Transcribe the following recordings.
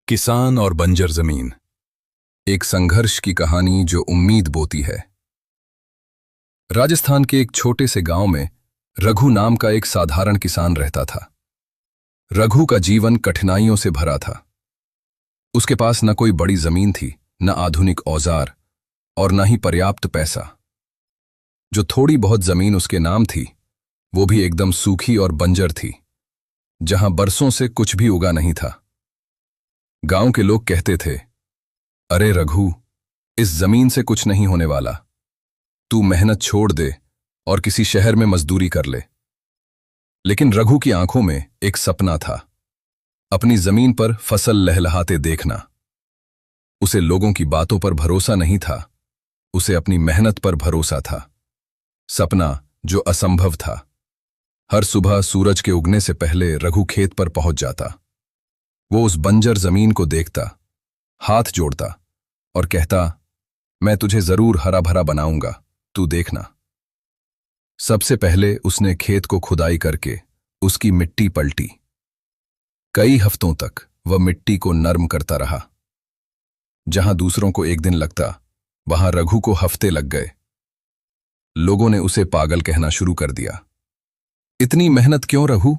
किसान और बंजर जमीन, एक संघर्ष की कहानी जो उम्मीद बोती है। राजस्थान के एक छोटे से गांव में रघु नाम का एक साधारण किसान रहता था। रघु का जीवन कठिनाइयों से भरा था। उसके पास न कोई बड़ी जमीन थी, न आधुनिक औजार और न ही पर्याप्त पैसा। जो थोड़ी बहुत जमीन उसके नाम थी, वो भी एकदम सूखी और बंजर थी, जहां बरसों से कुछ भी उगा नहीं था। गांव के लोग कहते थे, अरे रघु, इस जमीन से कुछ नहीं होने वाला, तू मेहनत छोड़ दे और किसी शहर में मजदूरी कर ले। लेकिन रघु की आंखों में एक सपना था, अपनी जमीन पर फसल लहलहाते देखना। उसे लोगों की बातों पर भरोसा नहीं था, उसे अपनी मेहनत पर भरोसा था। सपना जो असंभव था। हर सुबह सूरज के उगने से पहले रघु खेत पर पहुंच जाता। वो उस बंजर जमीन को देखता, हाथ जोड़ता और कहता, मैं तुझे जरूर हरा भरा बनाऊंगा, तू देखना। सबसे पहले उसने खेत को खुदाई करके उसकी मिट्टी पलटी। कई हफ्तों तक वह मिट्टी को नर्म करता रहा। जहां दूसरों को एक दिन लगता, वहां रघु को हफ्ते लग गए। लोगों ने उसे पागल कहना शुरू कर दिया। इतनी मेहनत क्यों रघु?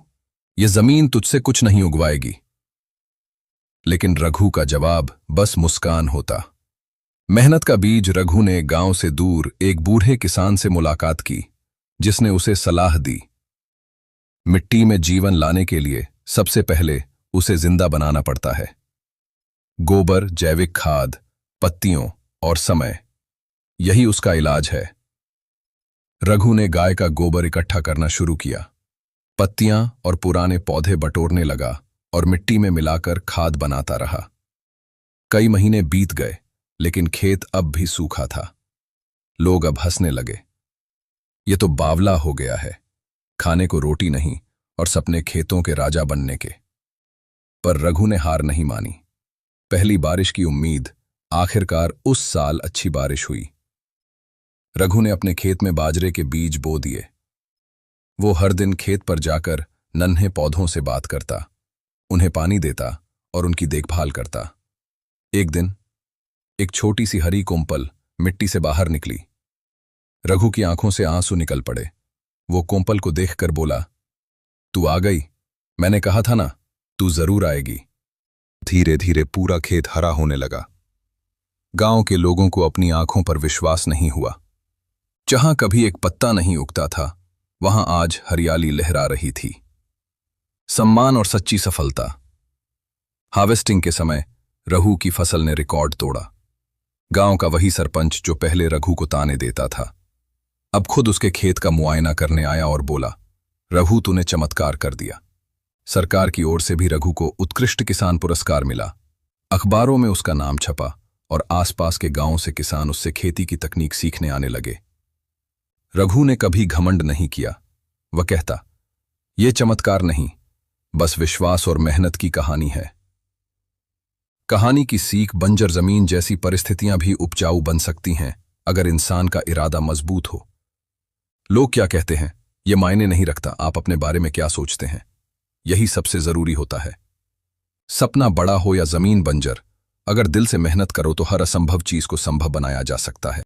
ये जमीन तुझसे कुछ नहीं उगवाएगी। लेकिन रघु का जवाब बस मुस्कान होता। मेहनत का बीज रघु ने गांव से दूर एक बूढ़े किसान से मुलाकात की, जिसने उसे सलाह दी। मिट्टी में जीवन लाने के लिए सबसे पहले उसे जिंदा बनाना पड़ता है। गोबर, जैविक खाद, पत्तियों और समय, यही उसका इलाज है। रघु ने गाय का गोबर इकट्ठा करना शुरू किया। पत्तियां और पुराने पौधे बटोरने लगा और मिट्टी में मिलाकर खाद बनाता रहा। कई महीने बीत गए, लेकिन खेत अब भी सूखा था। लोग अब हंसने लगे। ये तो बावला हो गया है, खाने को रोटी नहीं और सपने खेतों के राजा बनने के। पर रघु ने हार नहीं मानी। पहली बारिश की उम्मीद, आखिरकार उस साल अच्छी बारिश हुई। रघु ने अपने खेत में बाजरे के बीज बो दिए। वो हर दिन खेत पर जाकर नन्हे पौधों से बात करता, उन्हें पानी देता और उनकी देखभाल करता। एक दिन एक छोटी सी हरी कोम्पल मिट्टी से बाहर निकली। रघु की आंखों से आंसू निकल पड़े। वो कोम्पल को देखकर बोला, तू आ गई, मैंने कहा था ना, तू जरूर आएगी। धीरे धीरे पूरा खेत हरा होने लगा। गांव के लोगों को अपनी आंखों पर विश्वास नहीं हुआ। जहां कभी एक पत्ता नहीं उगता था, वहां आज हरियाली लहरा रही थी। सम्मान और सच्ची सफलता। हार्वेस्टिंग के समय रघु की फसल ने रिकॉर्ड तोड़ा। गांव का वही सरपंच जो पहले रघु को ताने देता था, अब खुद उसके खेत का मुआयना करने आया और बोला, रघु, तूने चमत्कार कर दिया। सरकार की ओर से भी रघु को उत्कृष्ट किसान पुरस्कार मिला। अखबारों में उसका नाम छपा और आसपास के गांवों से किसान उससे खेती की तकनीक सीखने आने लगे। रघु ने कभी घमंड नहीं किया। वह कहता, यह चमत्कार नहीं, बस विश्वास और मेहनत की कहानी है। कहानी की सीख, बंजर जमीन जैसी परिस्थितियां भी उपजाऊ बन सकती हैं अगर इंसान का इरादा मजबूत हो। लोग क्या कहते हैं, यह मायने नहीं रखता, आप अपने बारे में क्या सोचते हैं, यही सबसे जरूरी होता है। सपना बड़ा हो या जमीन बंजर, अगर दिल से मेहनत करो तो हर असंभव चीज को संभव बनाया जा सकता है।